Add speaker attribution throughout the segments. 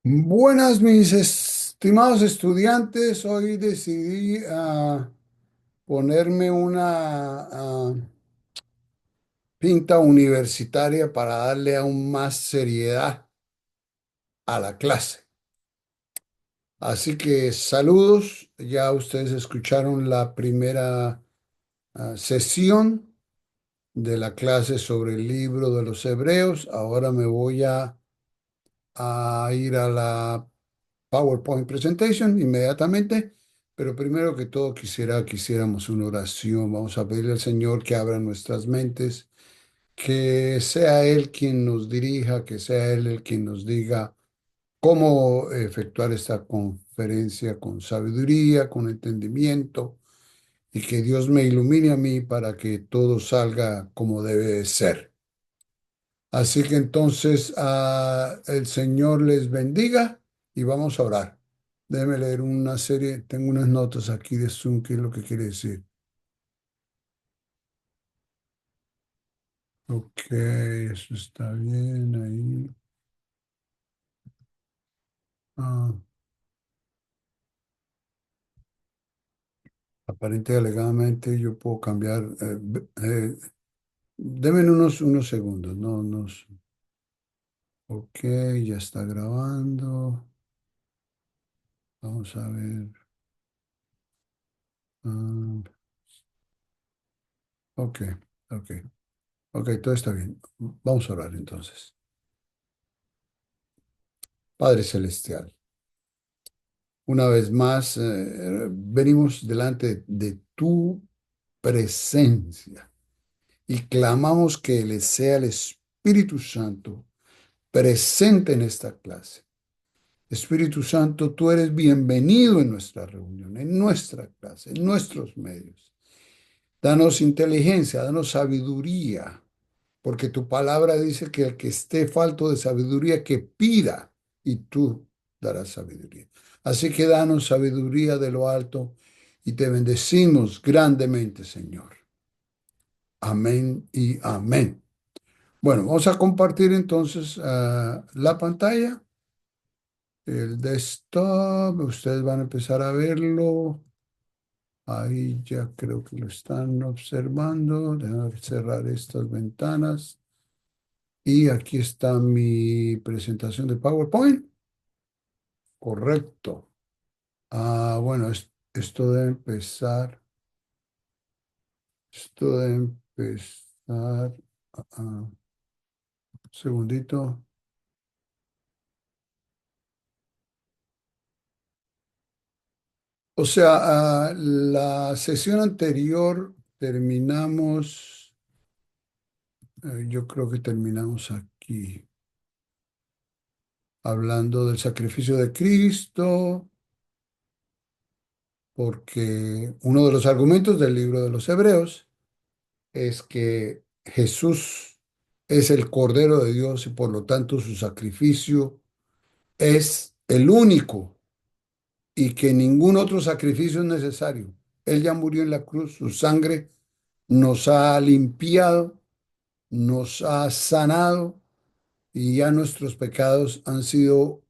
Speaker 1: Buenas, mis estimados estudiantes. Hoy decidí ponerme una pinta universitaria para darle aún más seriedad a la clase. Así que saludos. Ya ustedes escucharon la primera sesión de la clase sobre el libro de los Hebreos. Ahora me voy a ir a la PowerPoint Presentation inmediatamente, pero primero que todo quisiéramos una oración. Vamos a pedirle al Señor que abra nuestras mentes, que sea Él quien nos dirija, que sea Él el quien nos diga cómo efectuar esta conferencia con sabiduría, con entendimiento, y que Dios me ilumine a mí para que todo salga como debe de ser. Así que entonces el Señor les bendiga y vamos a orar. Déjeme leer una serie, tengo unas notas aquí de Zoom, ¿qué es lo que quiere decir? Ok, eso está bien ahí. Ah, aparente y alegadamente yo puedo cambiar. Deme unos segundos, no, ok, ya está grabando. Vamos a ver. Ah, ok, ok, ok, todo está bien. Vamos a orar entonces. Padre Celestial. Una vez más, venimos delante de tu presencia y clamamos que le sea el Espíritu Santo presente en esta clase. Espíritu Santo, tú eres bienvenido en nuestra reunión, en nuestra clase, en nuestros medios. Danos inteligencia, danos sabiduría, porque tu palabra dice que el que esté falto de sabiduría, que pida y tú darás sabiduría. Así que danos sabiduría de lo alto y te bendecimos grandemente, Señor. Amén y amén. Bueno, vamos a compartir entonces la pantalla, el desktop. Ustedes van a empezar a verlo. Ahí ya creo que lo están observando. Déjame cerrar estas ventanas. Y aquí está mi presentación de PowerPoint. Correcto. Bueno, esto de empezar, esto de empezar, un segundito. O sea, la sesión anterior terminamos, yo creo que terminamos aquí, hablando del sacrificio de Cristo, porque uno de los argumentos del libro de los Hebreos es que Jesús es el Cordero de Dios y por lo tanto su sacrificio es el único y que ningún otro sacrificio es necesario. Él ya murió en la cruz, su sangre nos ha limpiado, nos ha sanado y ya nuestros pecados han sido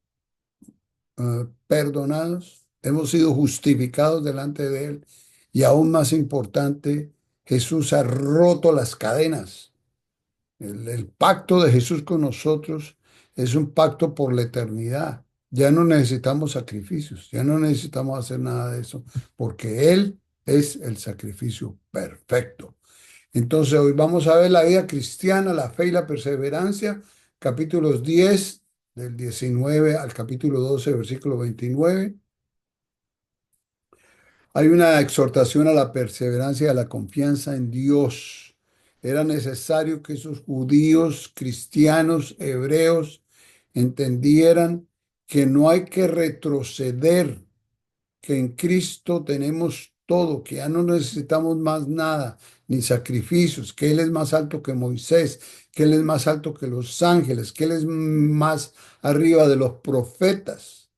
Speaker 1: perdonados, hemos sido justificados delante de Él y aún más importante, Jesús ha roto las cadenas. El pacto de Jesús con nosotros es un pacto por la eternidad. Ya no necesitamos sacrificios, ya no necesitamos hacer nada de eso, porque Él es el sacrificio perfecto. Entonces, hoy vamos a ver la vida cristiana, la fe y la perseverancia, capítulos 10 del 19 al capítulo 12 versículo 29. Hay una exhortación a la perseverancia y a la confianza en Dios. Era necesario que esos judíos, cristianos, hebreos entendieran que no hay que retroceder, que en Cristo tenemos todo, que ya no necesitamos más nada, ni sacrificios, que Él es más alto que Moisés, que Él es más alto que los ángeles, que Él es más arriba de los profetas.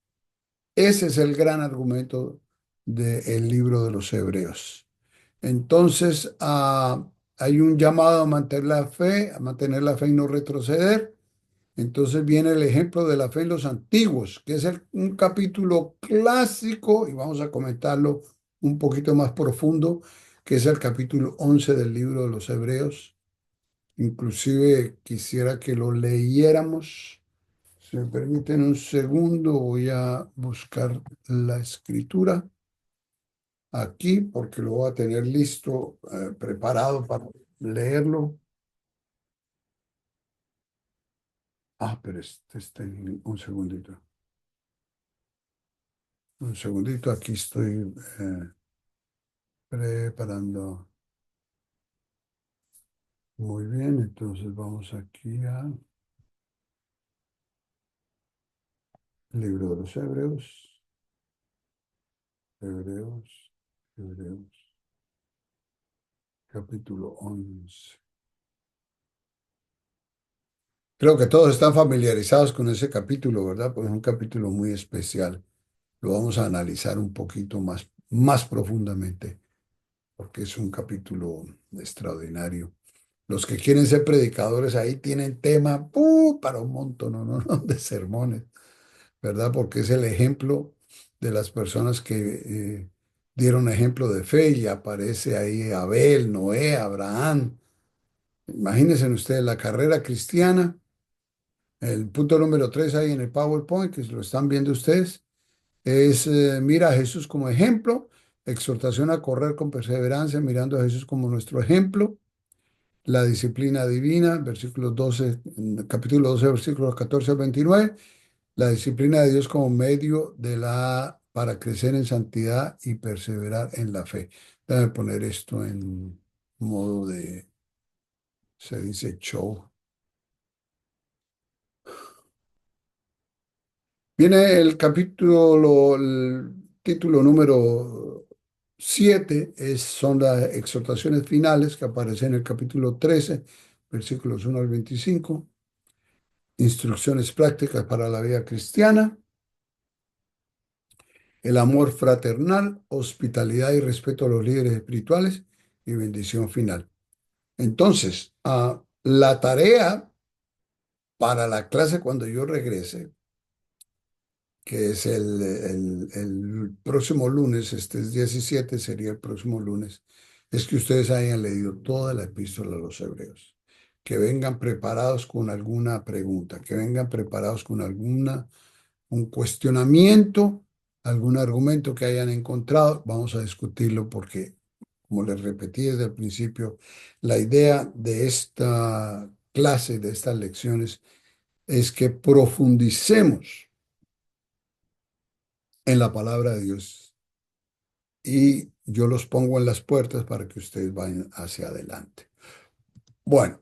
Speaker 1: Ese es el gran argumento del libro de los Hebreos. Entonces, hay un llamado a mantener la fe y no retroceder. Entonces viene el ejemplo de la fe en los antiguos, que es un capítulo clásico, y vamos a comentarlo un poquito más profundo, que es el capítulo 11 del libro de los Hebreos. Inclusive quisiera que lo leyéramos. Si me permiten un segundo, voy a buscar la escritura aquí porque lo voy a tener listo, preparado para leerlo. Ah, pero este está en un segundito. Un segundito, aquí estoy preparando. Muy bien, entonces vamos aquí al libro de los Hebreos. Hebreos, Hebreos, capítulo 11. Creo que todos están familiarizados con ese capítulo, ¿verdad? Porque es un capítulo muy especial. Lo vamos a analizar un poquito más profundamente, porque es un capítulo extraordinario. Los que quieren ser predicadores ahí tienen tema para un montón, no, de sermones, ¿verdad? Porque es el ejemplo de las personas que dieron ejemplo de fe y aparece ahí Abel, Noé, Abraham. Imagínense ustedes la carrera cristiana, el punto número 3 ahí en el PowerPoint, que lo están viendo ustedes, es mira a Jesús como ejemplo, exhortación a correr con perseverancia, mirando a Jesús como nuestro ejemplo, la disciplina divina, versículos 12, capítulo 12, versículos 14 al 29, la disciplina de Dios como medio para crecer en santidad y perseverar en la fe. Déjame poner esto en modo de, se dice show. Viene el capítulo, el título número 7 son las exhortaciones finales que aparecen en el capítulo 13, versículos 1 al 25, instrucciones prácticas para la vida cristiana, el amor fraternal, hospitalidad y respeto a los líderes espirituales y bendición final. Entonces, la tarea para la clase cuando yo regrese, que es el próximo lunes, este es 17, sería el próximo lunes, es que ustedes hayan leído toda la epístola a los Hebreos, que vengan preparados con alguna pregunta, que vengan preparados con un cuestionamiento, algún argumento que hayan encontrado. Vamos a discutirlo porque, como les repetí desde el principio, la idea de esta clase, de estas lecciones, es que profundicemos en la palabra de Dios y yo los pongo en las puertas para que ustedes vayan hacia adelante. Bueno,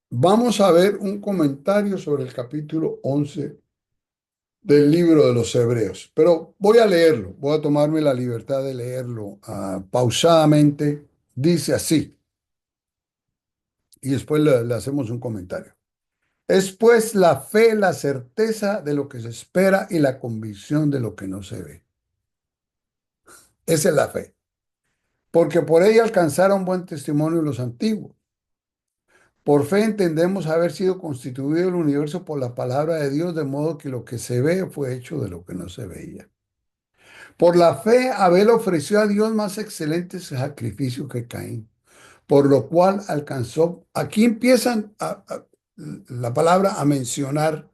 Speaker 1: vamos a ver un comentario sobre el capítulo 11 del libro de los Hebreos, pero voy a leerlo, voy a tomarme la libertad de leerlo pausadamente. Dice así, y después le hacemos un comentario. Es pues la fe, la certeza de lo que se espera y la convicción de lo que no se ve. Esa es la fe, porque por ella alcanzaron buen testimonio los antiguos. Por fe entendemos haber sido constituido el universo por la palabra de Dios, de modo que lo que se ve fue hecho de lo que no se veía. Por la fe, Abel ofreció a Dios más excelente sacrificio que Caín, por lo cual alcanzó. Aquí empiezan la palabra a mencionar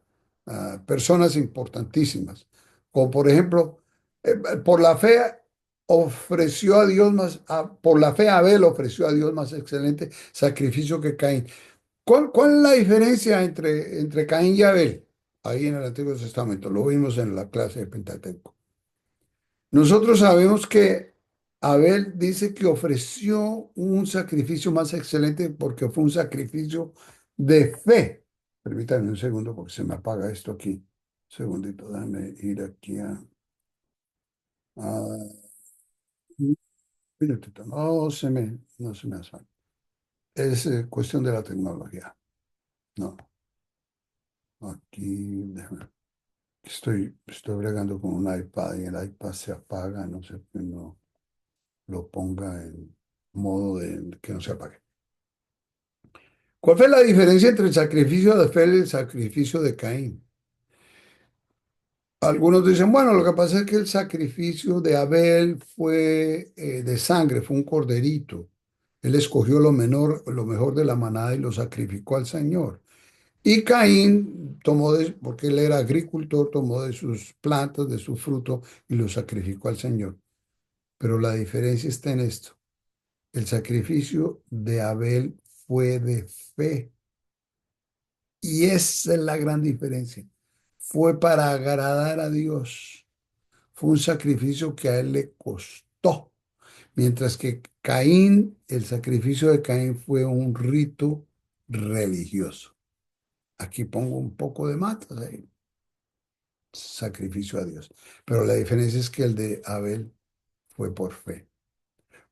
Speaker 1: personas importantísimas, como por ejemplo, por la fe ofreció a Dios por la fe Abel ofreció a Dios más excelente sacrificio que Caín. ¿Cuál es la diferencia entre Caín y Abel? Ahí en el Antiguo Testamento, lo vimos en la clase de Pentateuco. Nosotros sabemos que Abel dice que ofreció un sacrificio más excelente porque fue un sacrificio de fe. Permítanme un segundo porque se me apaga esto aquí. Un segundito, déjame ir aquí a- un minutito. No se me hace. Es cuestión de la tecnología. No, aquí déjame. Estoy bregando con un iPad y el iPad se apaga, no sé, que no lo ponga en modo de que no se apague. ¿Cuál fue la diferencia entre el sacrificio de Abel y el sacrificio de Caín? Algunos dicen, bueno, lo que pasa es que el sacrificio de Abel fue de sangre, fue un corderito. Él escogió lo mejor de la manada y lo sacrificó al Señor. Y Caín tomó porque él era agricultor, tomó de sus plantas, de su fruto y lo sacrificó al Señor. Pero la diferencia está en esto. El sacrificio de Abel fue de fe. Y esa es la gran diferencia. Fue para agradar a Dios. Fue un sacrificio que a él le costó. Mientras que Caín, el sacrificio de Caín fue un rito religioso. Aquí pongo un poco de matas ahí. Sacrificio a Dios. Pero la diferencia es que el de Abel fue por fe.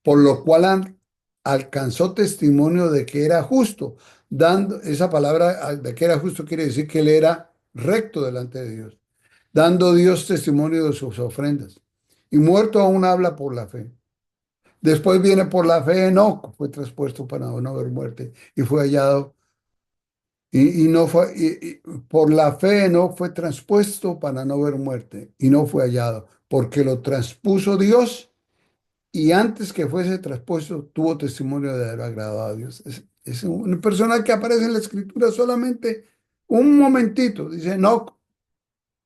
Speaker 1: Por lo cual alcanzó testimonio de que era justo. Dando esa palabra de que era justo quiere decir que él era recto delante de Dios, dando Dios testimonio de sus ofrendas. Y muerto aún habla por la fe. Después viene por la fe Enoc, fue traspuesto para no ver muerte y fue hallado. Y no fue, por la fe no fue transpuesto para no ver muerte y no fue hallado, porque lo transpuso Dios y antes que fuese traspuesto tuvo testimonio de haber agradado a Dios. Es una persona que aparece en la escritura solamente un momentito. Dice, no,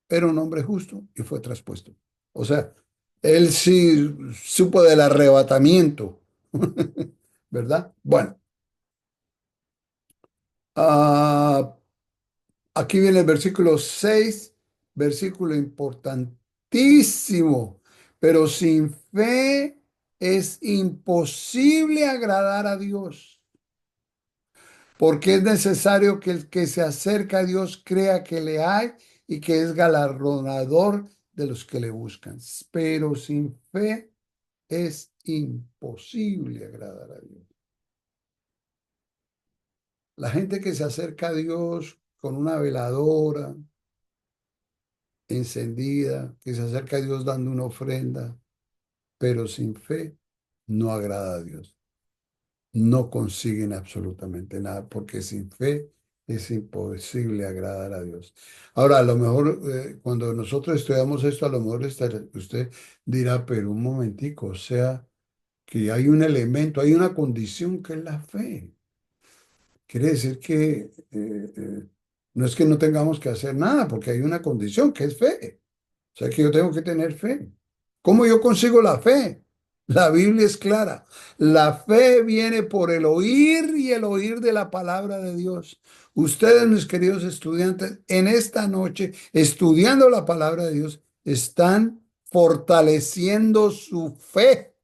Speaker 1: era un hombre justo y fue traspuesto. O sea, él sí supo del arrebatamiento, ¿verdad? Bueno, ah, aquí viene el versículo 6, versículo importantísimo. Pero sin fe es imposible agradar a Dios, porque es necesario que el que se acerca a Dios crea que le hay y que es galardonador de los que le buscan. Pero sin fe es imposible agradar a Dios. La gente que se acerca a Dios con una veladora encendida, que se acerca a Dios dando una ofrenda, pero sin fe, no agrada a Dios. No consiguen absolutamente nada, porque sin fe es imposible agradar a Dios. Ahora, a lo mejor cuando nosotros estudiamos esto, a lo mejor usted dirá, pero un momentico, o sea, que hay un elemento, hay una condición que es la fe. Quiere decir que no es que no tengamos que hacer nada, porque hay una condición que es fe. O sea que yo tengo que tener fe. ¿Cómo yo consigo la fe? La Biblia es clara. La fe viene por el oír y el oír de la palabra de Dios. Ustedes, mis queridos estudiantes, en esta noche, estudiando la palabra de Dios, están fortaleciendo su fe,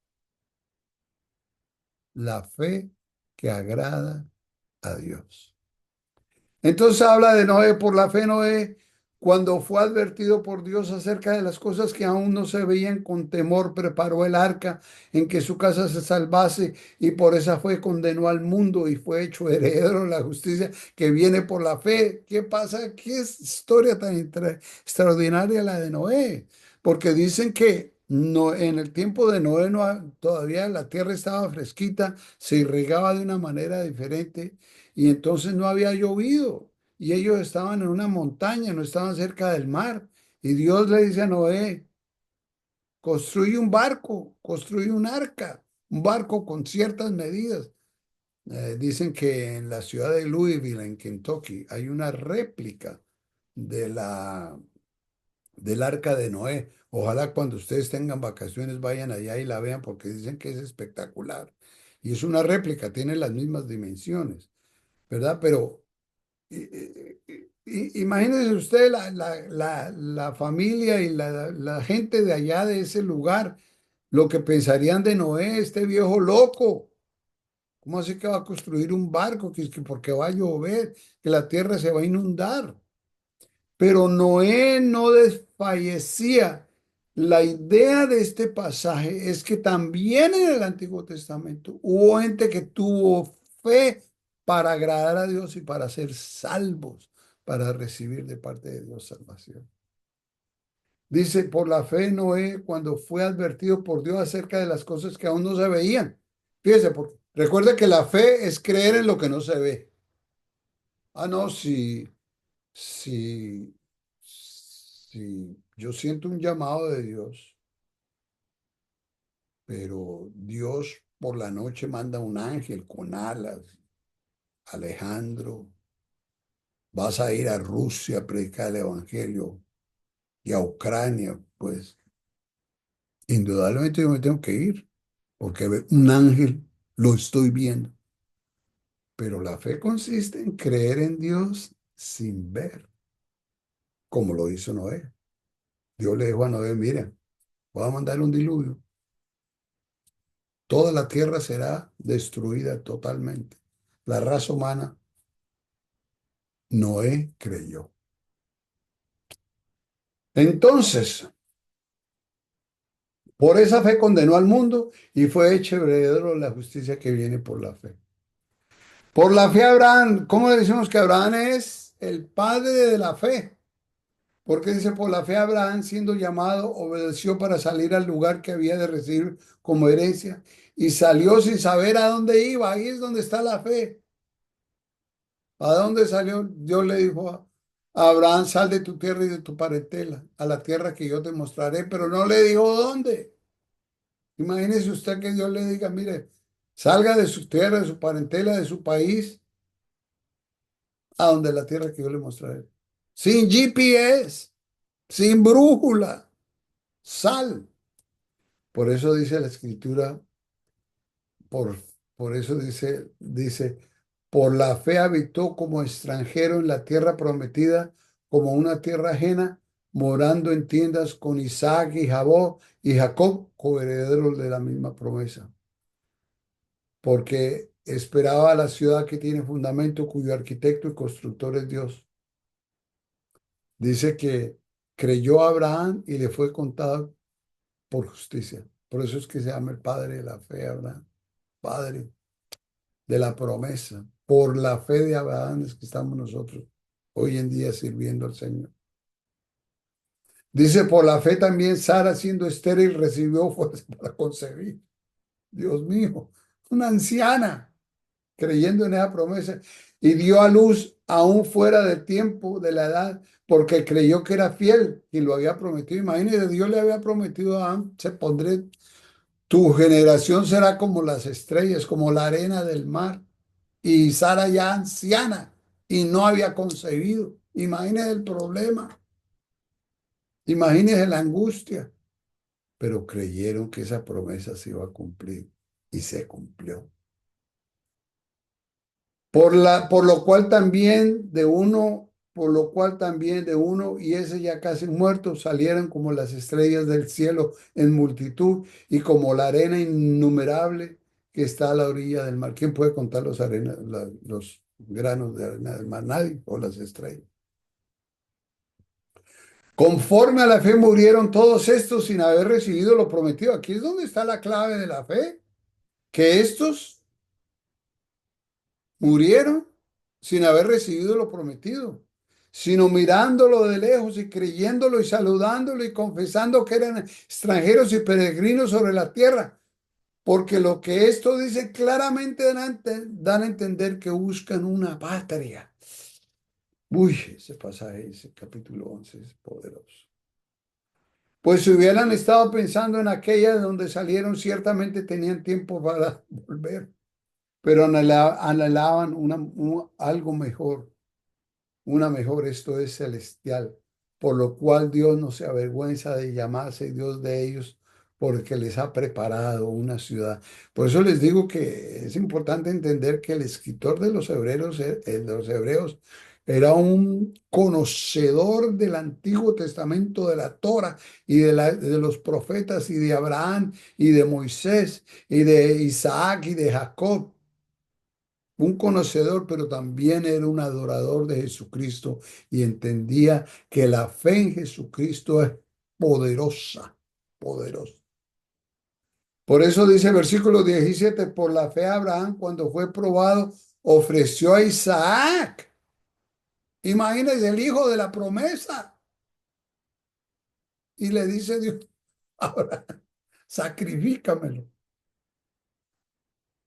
Speaker 1: la fe que agrada a Dios. Entonces habla de Noé, por la fe Noé, cuando fue advertido por Dios acerca de las cosas que aún no se veían, con temor preparó el arca en que su casa se salvase y por esa fe condenó al mundo y fue hecho heredero de la justicia que viene por la fe. ¿Qué pasa? ¿Qué historia tan extraordinaria la de Noé? Porque dicen que no, en el tiempo de Noé todavía la tierra estaba fresquita, se irrigaba de una manera diferente y entonces no había llovido y ellos estaban en una montaña, no estaban cerca del mar. Y Dios le dice a Noé, construye un barco, construye un arca, un barco con ciertas medidas. Dicen que en la ciudad de Louisville, en Kentucky, hay una réplica de del arca de Noé. Ojalá cuando ustedes tengan vacaciones vayan allá y la vean porque dicen que es espectacular. Y es una réplica, tiene las mismas dimensiones, ¿verdad? Pero imagínese usted la familia y la gente de allá de ese lugar, lo que pensarían de Noé, este viejo loco. ¿Cómo así que va a construir un barco? Que es que porque va a llover, que la tierra se va a inundar. Pero Noé no desfallecía. La idea de este pasaje es que también en el Antiguo Testamento hubo gente que tuvo fe para agradar a Dios y para ser salvos, para recibir de parte de Dios salvación. Dice, por la fe Noé, cuando fue advertido por Dios acerca de las cosas que aún no se veían. Fíjese, porque recuerde que la fe es creer en lo que no se ve. no, si, si yo siento un llamado de Dios, pero Dios por la noche manda un ángel con alas, Alejandro, vas a ir a Rusia a predicar el evangelio y a Ucrania, pues indudablemente yo me tengo que ir, porque un ángel lo estoy viendo. Pero la fe consiste en creer en Dios sin ver, como lo hizo Noé. Dios le dijo a Noé, mira, voy a mandar un diluvio. Toda la tierra será destruida totalmente. La raza humana, Noé creyó. Entonces, por esa fe condenó al mundo y fue hecho heredero de la justicia que viene por la fe. Por la fe Abraham, ¿cómo le decimos que Abraham es el padre de la fe? Porque dice, por la fe Abraham, siendo llamado, obedeció para salir al lugar que había de recibir como herencia y salió sin saber a dónde iba. Ahí es donde está la fe. ¿A dónde salió? Dios le dijo a Abraham, sal de tu tierra y de tu parentela, a la tierra que yo te mostraré, pero no le dijo dónde. Imagínese usted que Dios le diga, mire, salga de su tierra, de su parentela, de su país, a donde la tierra que yo le mostraré. Sin GPS, sin brújula, sal. Por eso dice la escritura, por, por eso dice, por la fe habitó como extranjero en la tierra prometida, como una tierra ajena, morando en tiendas con Isaac y Jacob, coherederos de la misma promesa. Porque esperaba la ciudad que tiene fundamento, cuyo arquitecto y constructor es Dios. Dice que creyó a Abraham y le fue contado por justicia. Por eso es que se llama el padre de la fe, Abraham. Padre de la promesa. Por la fe de Abraham es que estamos nosotros hoy en día sirviendo al Señor. Dice, por la fe también Sara, siendo estéril, recibió fuerza para concebir. Dios mío, una anciana creyendo en esa promesa y dio a luz aún fuera del tiempo, de la edad, porque creyó que era fiel y lo había prometido. Imagínese, Dios le había prometido a Abraham, se pondré, tu generación será como las estrellas, como la arena del mar. Y Sara ya anciana y no había concebido. Imagínese el problema, imagínese la angustia, pero creyeron que esa promesa se iba a cumplir y se cumplió. Por lo cual también de uno, por lo cual también de uno y ese ya casi muerto salieron como las estrellas del cielo en multitud y como la arena innumerable que está a la orilla del mar. ¿Quién puede contar los granos de arena del mar? Nadie, o las estrellas. Conforme a la fe murieron todos estos sin haber recibido lo prometido. Aquí es donde está la clave de la fe, que estos murieron sin haber recibido lo prometido, sino mirándolo de lejos y creyéndolo y saludándolo y confesando que eran extranjeros y peregrinos sobre la tierra. Porque lo que esto dice claramente dan a entender que buscan una patria. Uy, ese pasaje, ese capítulo 11 es poderoso. Pues si hubieran estado pensando en aquella de donde salieron, ciertamente tenían tiempo para volver, pero anhelaban algo mejor, una mejor, esto es celestial, por lo cual Dios no se avergüenza de llamarse Dios de ellos, porque les ha preparado una ciudad. Por eso les digo que es importante entender que el escritor de los hebreos era un conocedor del Antiguo Testamento, de la Torah y de los profetas y de Abraham y de Moisés y de Isaac y de Jacob, un conocedor, pero también era un adorador de Jesucristo y entendía que la fe en Jesucristo es poderosa, poderosa. Por eso dice el versículo 17, por la fe Abraham, cuando fue probado, ofreció a Isaac. Imagínense el hijo de la promesa. Y le dice Dios, Abraham, sacrifícamelo.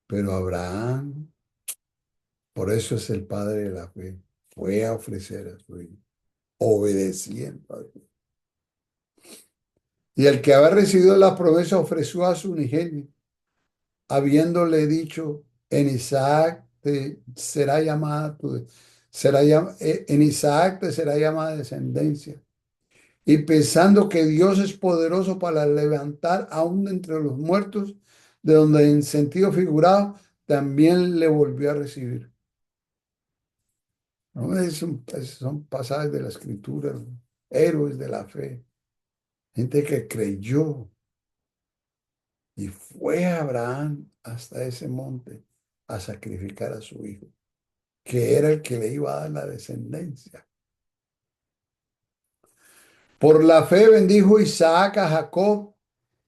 Speaker 1: Pero Abraham, por eso es el padre de la fe. fue a ofrecer a su hijo, obedeciendo a Dios. Y el que había recibido la promesa ofreció a su unigénito, habiéndole dicho, en Isaac te será llamada en Isaac te será llamada descendencia. Y pensando que Dios es poderoso para levantar aún de entre los muertos, de donde en sentido figurado también le volvió a recibir. ¿No? Son pasajes de la escritura, ¿no? Héroes de la fe, gente que creyó y fue Abraham hasta ese monte a sacrificar a su hijo, que era el que le iba a dar la descendencia. Por la fe bendijo Isaac a Jacob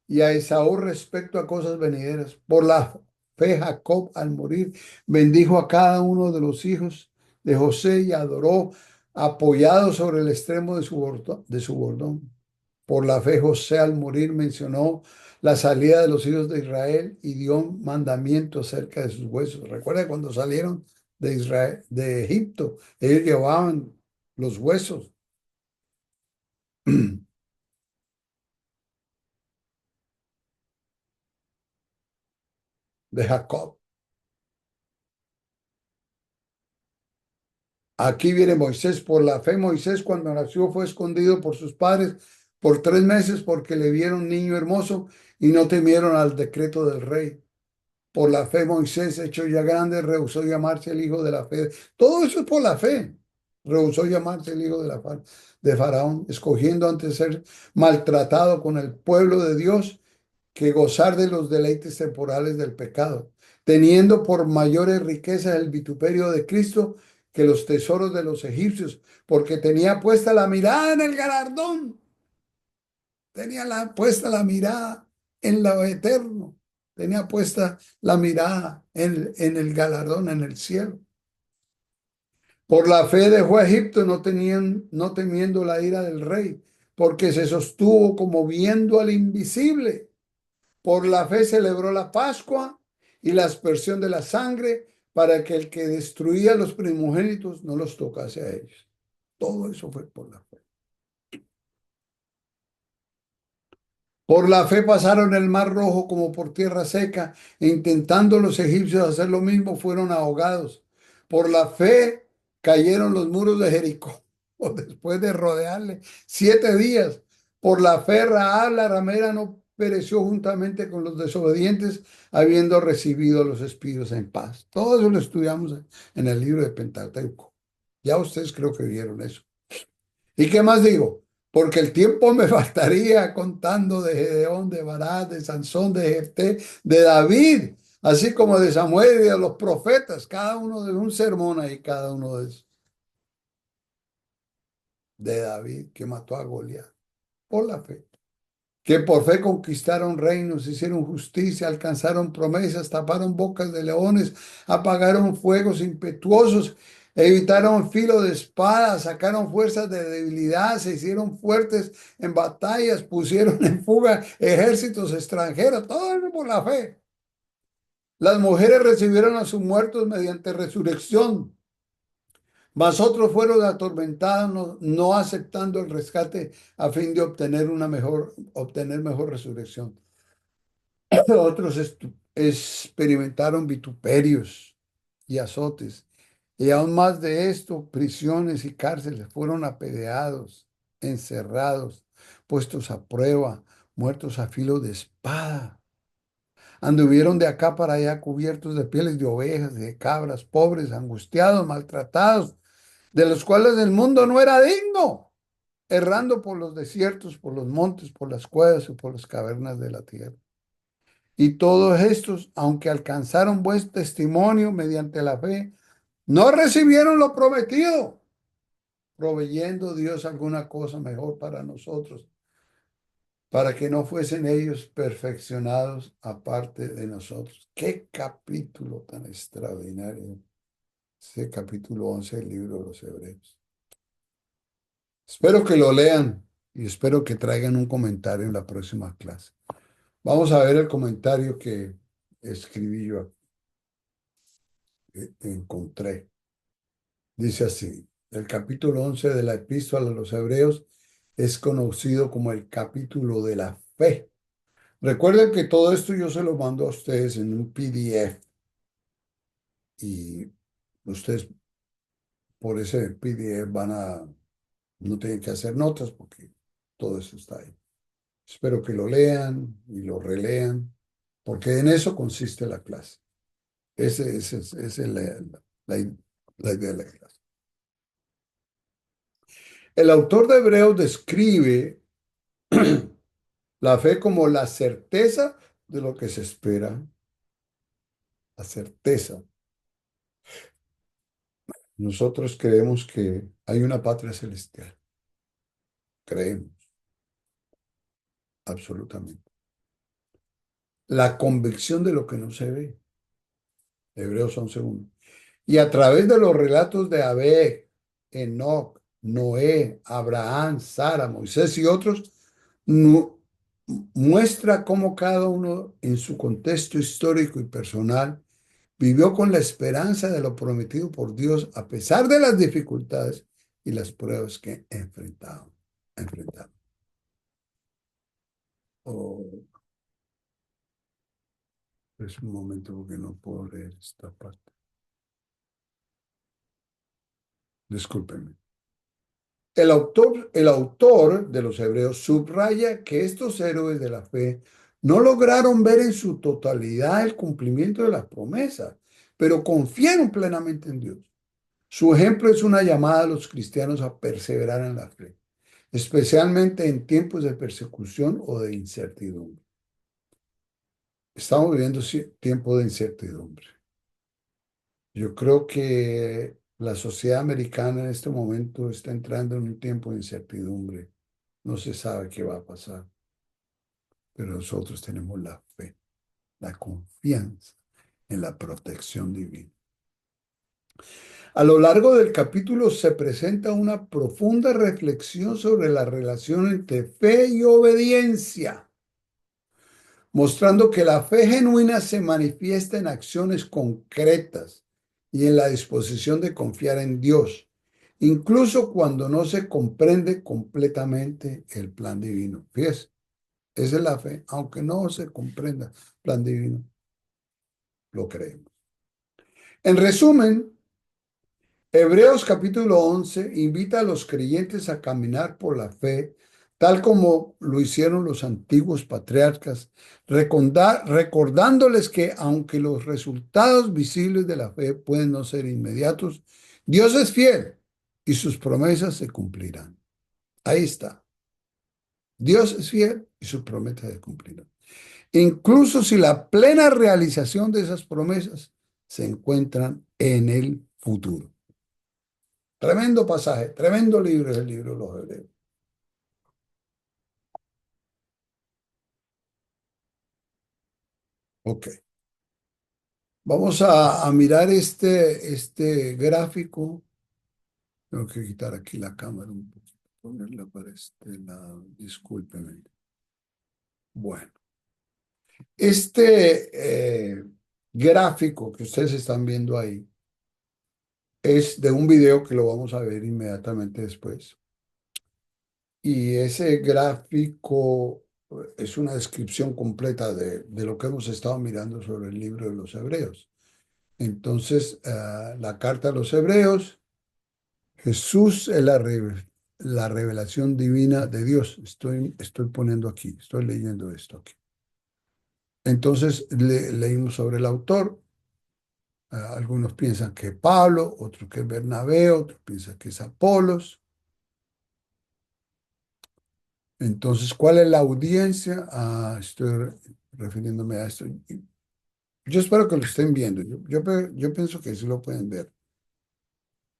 Speaker 1: y a Esaú respecto a cosas venideras. Por la fe Jacob al morir bendijo a cada uno de los hijos de José y adoró apoyado sobre el extremo de su bordón. Por la fe José al morir mencionó la salida de los hijos de Israel y dio un mandamiento acerca de sus huesos. Recuerda cuando salieron de Israel, de Egipto, ellos llevaban los huesos de Jacob. Aquí viene Moisés. Por la fe, Moisés cuando nació fue escondido por sus padres por 3 meses porque le vieron niño hermoso y no temieron al decreto del rey. Por la fe, Moisés, hecho ya grande, rehusó llamarse el hijo de la fe. Todo eso es por la fe. Rehusó llamarse el hijo de Faraón, escogiendo antes ser maltratado con el pueblo de Dios que gozar de los deleites temporales del pecado, teniendo por mayores riquezas el vituperio de Cristo que los tesoros de los egipcios, porque tenía puesta la mirada en el galardón, puesta la mirada en lo eterno, tenía puesta la mirada en el galardón, en el cielo. Por la fe dejó a Egipto, no temiendo la ira del rey, porque se sostuvo como viendo al invisible. Por la fe celebró la Pascua y la aspersión de la sangre para que el que destruía los primogénitos no los tocase a ellos. Todo eso fue por la fe. Por la fe pasaron el mar rojo como por tierra seca, e intentando los egipcios hacer lo mismo, fueron ahogados. Por la fe cayeron los muros de Jericó después de rodearle 7 días. Por la fe Rahab la ramera no pereció juntamente con los desobedientes, habiendo recibido los espíritus en paz. Todo eso lo estudiamos en el libro de Pentateuco. Ya ustedes creo que vieron eso. ¿Y qué más digo? Porque el tiempo me faltaría contando de Gedeón, de Barak, de Sansón, de Jefté, de David, así como de Samuel y de los profetas, cada uno de un sermón ahí, cada uno de David que mató a Goliat por la fe. Que por fe conquistaron reinos, hicieron justicia, alcanzaron promesas, taparon bocas de leones, apagaron fuegos impetuosos, evitaron filo de espada, sacaron fuerzas de debilidad, se hicieron fuertes en batallas, pusieron en fuga ejércitos extranjeros, todo eso por la fe. Las mujeres recibieron a sus muertos mediante resurrección, mas otros fueron atormentados, no aceptando el rescate a fin de obtener mejor resurrección. Otros experimentaron vituperios y azotes. Y aún más de esto, prisiones y cárceles fueron apedreados, encerrados, puestos a prueba, muertos a filo de espada. Anduvieron de acá para allá cubiertos de pieles de ovejas y de cabras, pobres, angustiados, maltratados, de los cuales el mundo no era digno, errando por los desiertos, por los montes, por las cuevas y por las cavernas de la tierra. Y todos estos, aunque alcanzaron buen testimonio mediante la fe, no recibieron lo prometido, proveyendo Dios alguna cosa mejor para nosotros, para que no fuesen ellos perfeccionados aparte de nosotros. Qué capítulo tan extraordinario, ese capítulo 11 del libro de los Hebreos. Espero que lo lean y espero que traigan un comentario en la próxima clase. Vamos a ver el comentario que escribí yo, que encontré. Dice así. El capítulo 11 de la Epístola a los Hebreos es conocido como el capítulo de la fe. Recuerden que todo esto yo se lo mando a ustedes en un PDF y ustedes por ese PDF no tienen que hacer notas porque todo eso está ahí. Espero que lo lean y lo relean, porque en eso consiste la clase. Esa es la- la idea de la clase. El autor de Hebreos describe la fe como la certeza de lo que se espera, la certeza. Nosotros creemos que hay una patria celestial. Creemos, absolutamente. La convicción de lo que no se ve. Hebreos 11:1. Y a través de los relatos de Abel, Enoc, Noé, Abraham, Sara, Moisés y otros, nu- muestra cómo cada uno en su contexto histórico y personal vivió con la esperanza de lo prometido por Dios a pesar de las dificultades y las pruebas que enfrentaron. Oh, es un momento porque no puedo leer esta parte. Discúlpenme. El autor de los Hebreos subraya que estos héroes de la fe no lograron ver en su totalidad el cumplimiento de las promesas, pero confiaron plenamente en Dios. Su ejemplo es una llamada a los cristianos a perseverar en la fe, especialmente en tiempos de persecución o de incertidumbre. Estamos viviendo tiempos de incertidumbre. Yo creo que la sociedad americana en este momento está entrando en un tiempo de incertidumbre. No se sabe qué va a pasar, pero nosotros tenemos la fe, la confianza en la protección divina. A lo largo del capítulo se presenta una profunda reflexión sobre la relación entre fe y obediencia, mostrando que la fe genuina se manifiesta en acciones concretas y en la disposición de confiar en Dios, incluso cuando no se comprende completamente el plan divino. Fíjese, esa es la fe, aunque no se comprenda el plan divino, lo creemos. En resumen, Hebreos capítulo 11 invita a los creyentes a caminar por la fe, tal como lo hicieron los antiguos patriarcas, recordándoles que aunque los resultados visibles de la fe pueden no ser inmediatos, Dios es fiel y sus promesas se cumplirán. Ahí está. Dios es fiel y sus promesas se cumplirán. Incluso si la plena realización de esas promesas se encuentran en el futuro. Tremendo pasaje, tremendo libro es el libro de los Hebreos. Ok, vamos a mirar este gráfico. Tengo que quitar aquí la cámara un poquito, ponerla para este lado, discúlpeme. Bueno, este gráfico que ustedes están viendo ahí es de un video que lo vamos a ver inmediatamente después. Y ese gráfico es una descripción completa de lo que hemos estado mirando sobre el libro de los Hebreos. Entonces, la carta a los Hebreos, Jesús es la revelación divina de Dios. Estoy poniendo aquí, estoy leyendo esto aquí. Entonces, leímos sobre el autor. Algunos piensan que es Pablo, otros que es Bernabé, otros piensan que es Apolos. Entonces, ¿cuál es la audiencia? Estoy refiriéndome a esto. Yo espero que lo estén viendo. Yo pienso que sí lo pueden ver.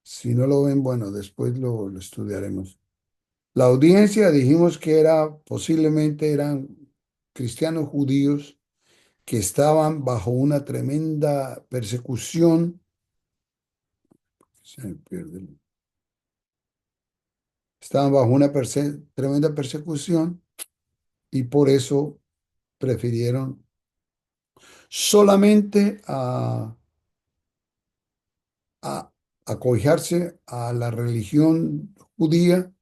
Speaker 1: Si no lo ven, bueno, después lo estudiaremos. La audiencia dijimos que posiblemente eran cristianos judíos que estaban bajo una tremenda persecución. Se me pierde estaban bajo una tremenda persecución y por eso prefirieron solamente a acobijarse a la religión judía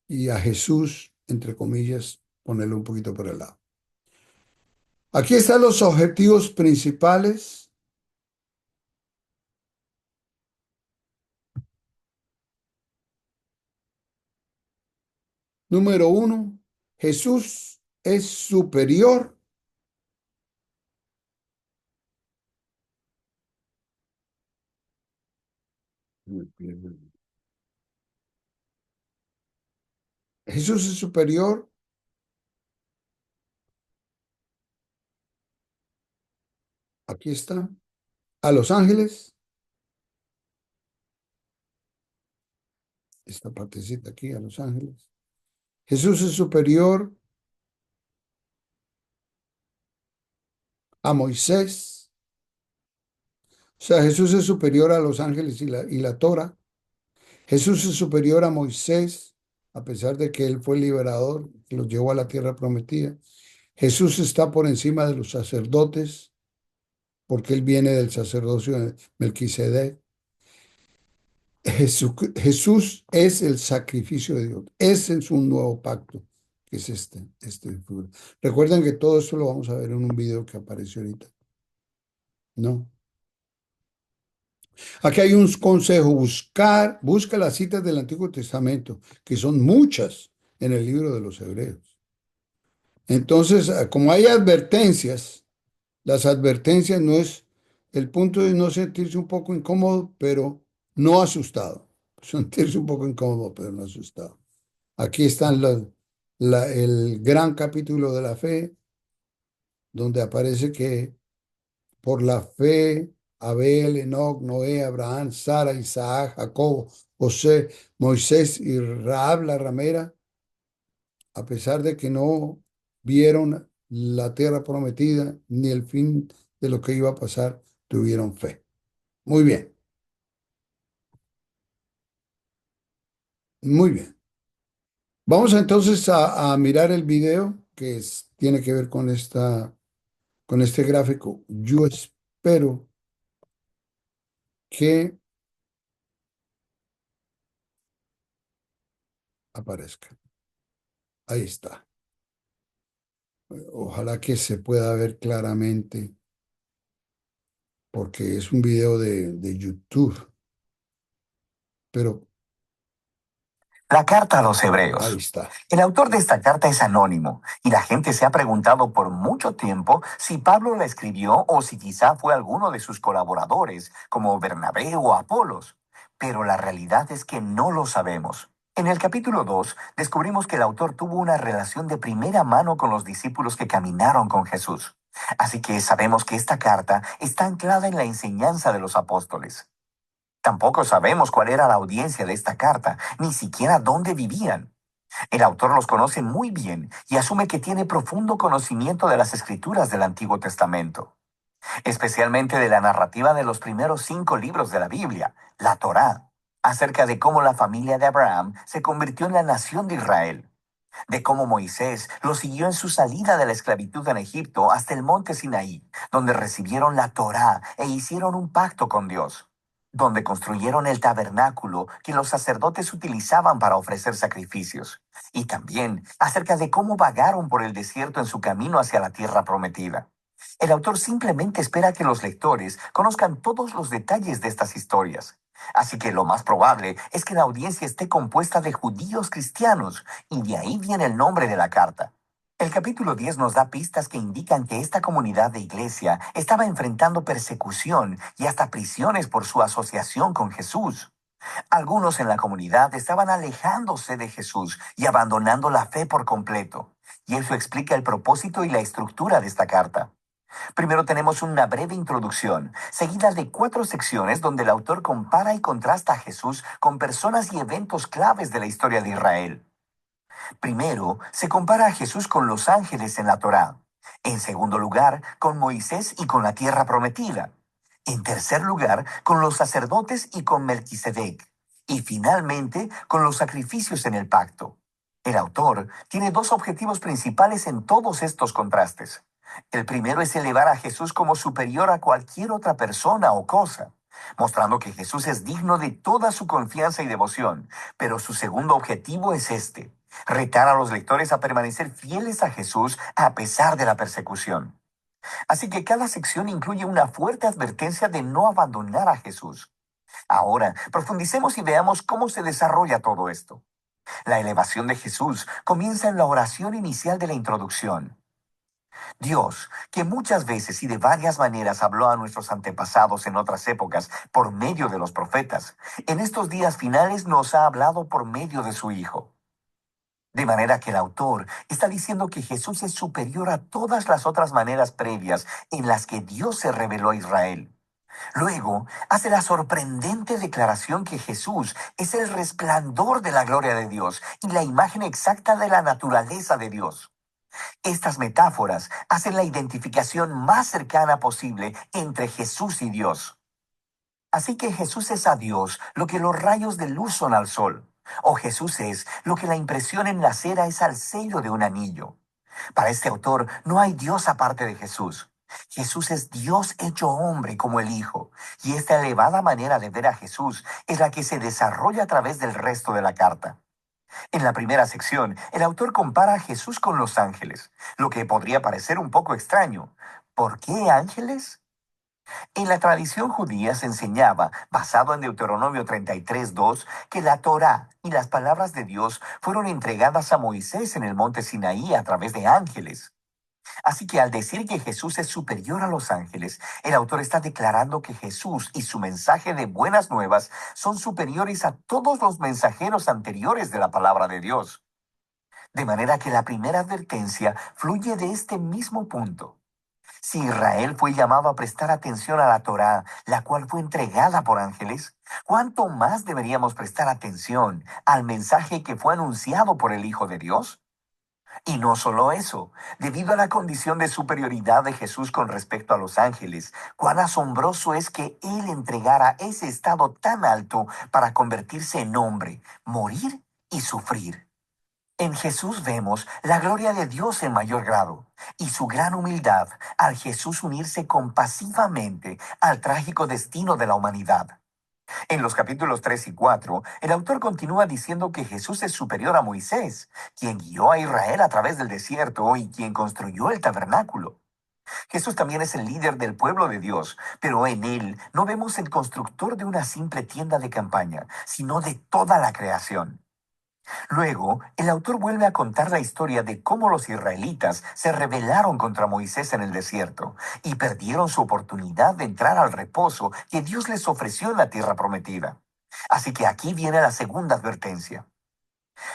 Speaker 1: y a Jesús, entre comillas, ponerlo un poquito por el lado. Aquí están los objetivos principales. Número uno, Jesús es superior. Jesús es superior, aquí está, a los ángeles, esta partecita aquí, a los ángeles. Jesús es superior a Moisés, o sea, Jesús es superior a los ángeles y la Torah. Jesús es superior a Moisés, a pesar de que él fue el liberador que los llevó a la tierra prometida. Jesús está por encima de los sacerdotes, porque él viene del sacerdocio de Melquisedec. Jesús es el sacrificio de Dios. Ese es un nuevo pacto, que es este figura. Recuerden que todo esto lo vamos a ver en un video que apareció ahorita. ¿No? Aquí hay un consejo, busca las citas del Antiguo Testamento, que son muchas en el libro de los Hebreos. Entonces, como hay advertencias, las advertencias no es, el punto es no sentirse un poco incómodo, pero no asustado. Sentirse un poco incómodo, pero no asustado. Aquí están el gran capítulo de la fe, donde aparece que por la fe, Abel, Enoc, Noé, Abraham, Sara, Isaac, Jacob, José, Moisés y Rahab la ramera, a pesar de que no vieron la tierra prometida ni el fin de lo que iba a pasar, tuvieron fe. Muy bien, muy bien. Vamos entonces a mirar el video tiene que ver con este gráfico. Yo espero que aparezca. Ahí está. Ojalá que se pueda ver claramente, porque es un video de YouTube, pero
Speaker 2: La carta a los
Speaker 1: ahí
Speaker 2: Hebreos.
Speaker 1: está.
Speaker 2: El autor de esta carta es anónimo y la gente se ha preguntado por mucho tiempo si Pablo la escribió o si quizá fue alguno de sus colaboradores, como Bernabé o Apolos. Pero la realidad es que no lo sabemos. En el capítulo 2 descubrimos que el autor tuvo una relación de primera mano con los discípulos que caminaron con Jesús. Así que sabemos que esta carta está anclada en la enseñanza de los apóstoles. Tampoco sabemos cuál era la audiencia de esta carta, ni siquiera dónde vivían. El autor los conoce muy bien y asume que tiene profundo conocimiento de las escrituras del Antiguo Testamento, especialmente de la narrativa de los primeros 5 libros de la Biblia, la Torá, acerca de cómo la familia de Abraham se convirtió en la nación de Israel, de cómo Moisés lo siguió en su salida de la esclavitud en Egipto hasta el monte Sinaí, donde recibieron la Torá e hicieron un pacto con Dios, donde construyeron el tabernáculo que los sacerdotes utilizaban para ofrecer sacrificios, y también acerca de cómo vagaron por el desierto en su camino hacia la tierra prometida. El autor simplemente espera que los lectores conozcan todos los detalles de estas historias. Así que lo más probable es que la audiencia esté compuesta de judíos cristianos, y de ahí viene el nombre de la carta. El capítulo 10 nos da pistas que indican que esta comunidad de iglesia estaba enfrentando persecución y hasta prisiones por su asociación con Jesús. Algunos en la comunidad estaban alejándose de Jesús y abandonando la fe por completo. Y eso explica el propósito y la estructura de esta carta. Primero tenemos una breve introducción, seguida de 4 secciones donde el autor compara y contrasta a Jesús con personas y eventos claves de la historia de Israel. Primero, se compara a Jesús con los ángeles en la Torá. En segundo lugar, con Moisés y con la tierra prometida. En tercer lugar, con los sacerdotes y con Melquisedec. Y finalmente, con los sacrificios en el pacto. El autor tiene 2 objetivos principales en todos estos contrastes. El primero es elevar a Jesús como superior a cualquier otra persona o cosa. mostrando que Jesús es digno de toda su confianza y devoción. Pero su segundo objetivo es este: retar a los lectores a permanecer fieles a Jesús a pesar de la persecución. Así que cada sección incluye una fuerte advertencia de no abandonar a Jesús. Ahora, profundicemos y veamos cómo se desarrolla todo esto. La elevación de Jesús comienza en la oración inicial de la introducción. Dios, que muchas veces y de varias maneras habló a nuestros antepasados en otras épocas por medio de los profetas, en estos días finales nos ha hablado por medio de su Hijo. De manera que el autor está diciendo que Jesús es superior a todas las otras maneras previas en las que Dios se reveló a Israel. Luego, hace la sorprendente declaración que Jesús es el resplandor de la gloria de Dios y la imagen exacta de la naturaleza de Dios. Estas metáforas hacen la identificación más cercana posible entre Jesús y Dios. Así que Jesús es a Dios lo que los rayos de luz son al sol, o Jesús es lo que la impresión en la cera es al sello de un anillo. Para este autor no hay Dios aparte de Jesús. Jesús es Dios hecho hombre como el Hijo, y esta elevada manera de ver a Jesús es la que se desarrolla a través del resto de la carta. En la primera sección, el autor compara a Jesús con los ángeles, lo que podría parecer un poco extraño. ¿Por qué ángeles? En la tradición judía se enseñaba, basado en Deuteronomio 33:2, que la Torá y las palabras de Dios fueron entregadas a Moisés en el monte Sinaí a través de ángeles. Así que al decir que Jesús es superior a los ángeles, el autor está declarando que Jesús y su mensaje de buenas nuevas son superiores a todos los mensajeros anteriores de la palabra de Dios. De manera que la primera advertencia fluye de este mismo punto. Si Israel fue llamado a prestar atención a la Torá, la cual fue entregada por ángeles, ¿cuánto más deberíamos prestar atención al mensaje que fue anunciado por el Hijo de Dios? Y no solo eso, debido a la condición de superioridad de Jesús con respecto a los ángeles, cuán asombroso es que Él entregara ese estado tan alto para convertirse en hombre, morir y sufrir. En Jesús vemos la gloria de Dios en mayor grado y su gran humildad al Jesús unirse compasivamente al trágico destino de la humanidad. En los capítulos 3 y 4, el autor continúa diciendo que Jesús es superior a Moisés, quien guió a Israel a través del desierto y quien construyó el tabernáculo. Jesús también es el líder del pueblo de Dios, pero en él no vemos el constructor de una simple tienda de campaña, sino de toda la creación. Luego, el autor vuelve a contar la historia de cómo los israelitas se rebelaron contra Moisés en el desierto y perdieron su oportunidad de entrar al reposo que Dios les ofreció en la tierra prometida. Así que aquí viene la segunda advertencia.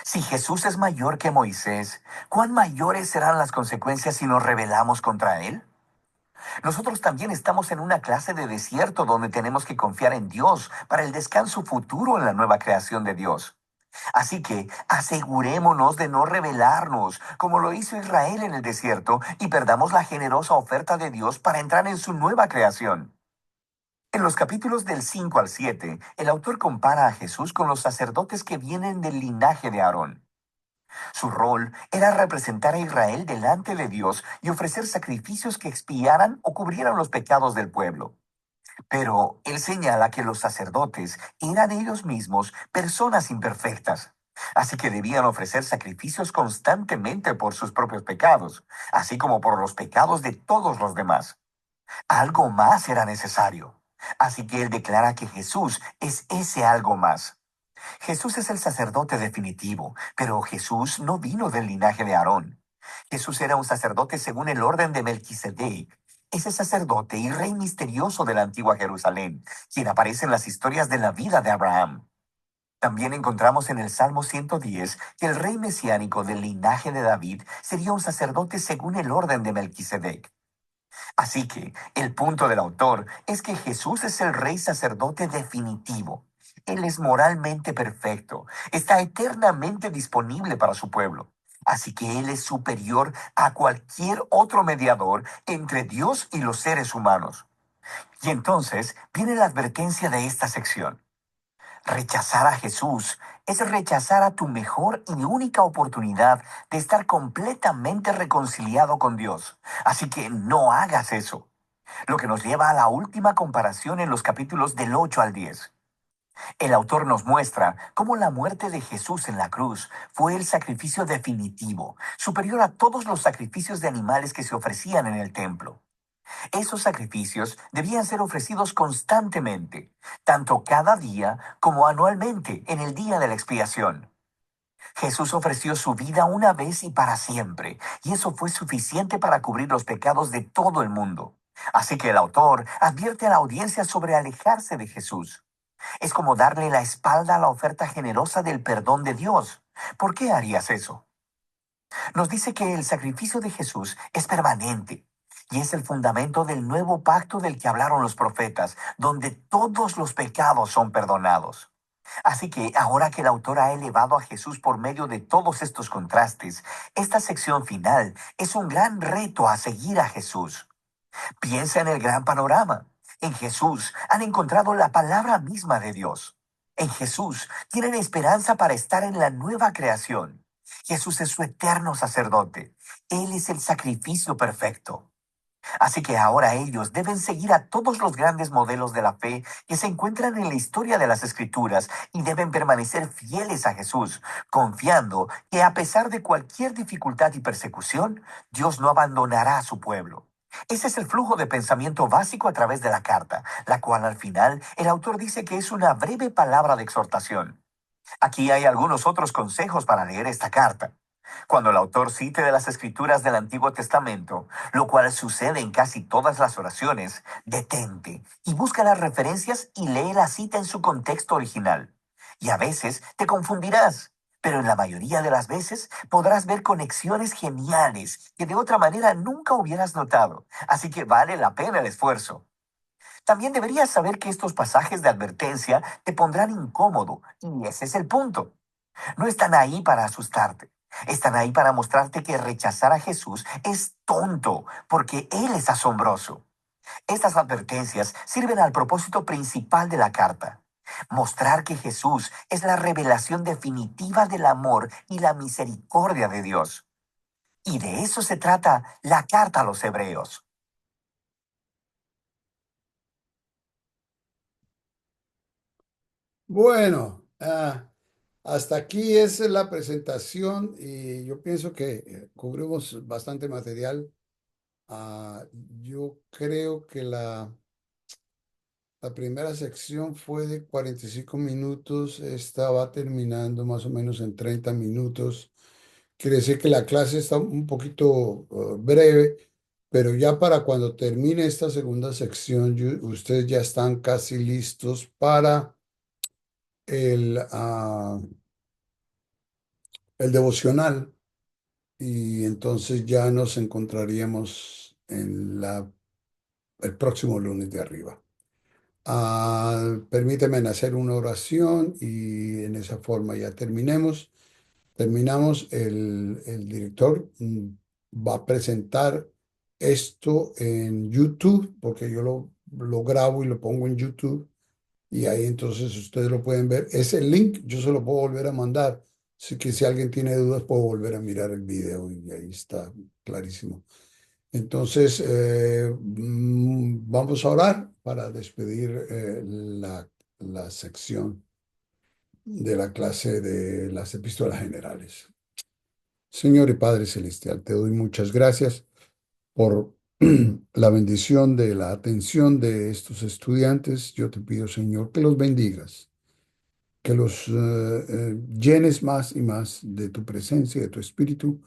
Speaker 2: Si Jesús es mayor que Moisés, ¿cuán mayores serán las consecuencias si nos rebelamos contra él? Nosotros también estamos en una clase de desierto donde tenemos que confiar en Dios para el descanso futuro en la nueva creación de Dios. Así que asegurémonos de no rebelarnos, como lo hizo Israel en el desierto, y perdamos la generosa oferta de Dios para entrar en su nueva creación. En los capítulos del 5 al 7, el autor compara a Jesús con los sacerdotes que vienen del linaje de Aarón. Su rol era representar a Israel delante de Dios y ofrecer sacrificios que expiaran o cubrieran los pecados del pueblo. Pero él señala que los sacerdotes eran ellos mismos personas imperfectas. Así que debían ofrecer sacrificios constantemente por sus propios pecados, así como por los pecados de todos los demás. Algo más era necesario. Así que él declara que Jesús es ese algo más. Jesús es el sacerdote definitivo, pero Jesús no vino del linaje de Aarón. Jesús era un sacerdote según el orden de Melquisedec, ese sacerdote y rey misterioso de la antigua Jerusalén, quien aparece en las historias de la vida de Abraham. También encontramos en el Salmo 110 que el rey mesiánico del linaje de David sería un sacerdote según el orden de Melquisedec. Así que el punto del autor es que Jesús es el rey sacerdote definitivo. Él es moralmente perfecto, está eternamente disponible para su pueblo. Así que Él es superior a cualquier otro mediador entre Dios y los seres humanos. Y entonces viene la advertencia de esta sección. Rechazar a Jesús es rechazar a tu mejor y única oportunidad de estar completamente reconciliado con Dios. Así que no hagas eso. Lo que nos lleva a la última comparación en los capítulos del 8 al 10. El autor nos muestra cómo la muerte de Jesús en la cruz fue el sacrificio definitivo, superior a todos los sacrificios de animales que se ofrecían en el templo. Esos sacrificios debían ser ofrecidos constantemente, tanto cada día como anualmente en el día de la expiación. Jesús ofreció su vida una vez y para siempre, y eso fue suficiente para cubrir los pecados de todo el mundo. Así que el autor advierte a la audiencia sobre alejarse de Jesús. Es como darle la espalda a la oferta generosa del perdón de Dios. ¿Por qué harías eso? Nos dice que el sacrificio de Jesús es permanente y es el fundamento del nuevo pacto del que hablaron los profetas, donde todos los pecados son perdonados. Así que ahora que el autor ha elevado a Jesús por medio de todos estos contrastes, esta sección final es un gran reto a seguir a Jesús. Piensa en el gran panorama. En Jesús han encontrado la palabra misma de Dios. En Jesús tienen esperanza para estar en la nueva creación. Jesús es su eterno sacerdote. Él es el sacrificio perfecto. Así que ahora ellos deben seguir a todos los grandes modelos de la fe que se encuentran en la historia de las Escrituras y deben permanecer fieles a Jesús, confiando que a pesar de cualquier dificultad y persecución, Dios no abandonará a su pueblo. Ese es el flujo de pensamiento básico a través de la carta, la cual al final el autor dice que es una breve palabra de exhortación. Aquí hay algunos otros consejos para leer esta carta. Cuando el autor cite de las escrituras del Antiguo Testamento, lo cual sucede en casi todas las oraciones, detente y busca las referencias y lee la cita en su contexto original. Y a veces te confundirás, pero en la mayoría de las veces podrás ver conexiones geniales que de otra manera nunca hubieras notado. Así que vale la pena el esfuerzo. También deberías saber que estos pasajes de advertencia te pondrán incómodo, y ese es el punto. No están ahí para asustarte. Están ahí para mostrarte que rechazar a Jesús es tonto, porque Él es asombroso. Estas advertencias sirven al propósito principal de la carta. Mostrar que Jesús es la revelación definitiva del amor y la misericordia de Dios. Y de eso se trata la carta a los hebreos.
Speaker 1: Bueno, hasta aquí es la presentación y yo pienso que cubrimos bastante material. Ah, yo creo que la primera sección fue de 45 minutos, esta va terminando más o menos en 30 minutos. Quiere decir que la clase está un poquito breve, pero ya para cuando termine esta segunda sección, ustedes ya están casi listos para el devocional y entonces ya nos encontraríamos en el próximo lunes de arriba. Permíteme hacer una oración y en esa forma ya terminemos. Terminamos, el director va a presentar esto en YouTube, porque yo lo grabo y lo pongo en YouTube, y ahí entonces ustedes lo pueden ver. Ese link yo se lo puedo volver a mandar, así que si alguien tiene dudas puedo volver a mirar el video y ahí está clarísimo. Entonces, vamos a orar para despedir la sección de la clase de las epístolas generales. Señor y Padre Celestial, te doy muchas gracias por la bendición de la atención de estos estudiantes. Yo te pido, Señor, que los bendigas, que los llenes más y más de tu presencia, de tu espíritu.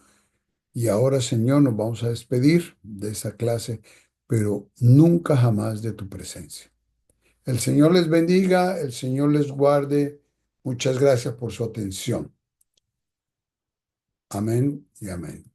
Speaker 1: Y ahora, Señor, nos vamos a despedir de esa clase, pero nunca jamás de tu presencia. El Señor les bendiga, el Señor les guarde. Muchas gracias por su atención. Amén y amén.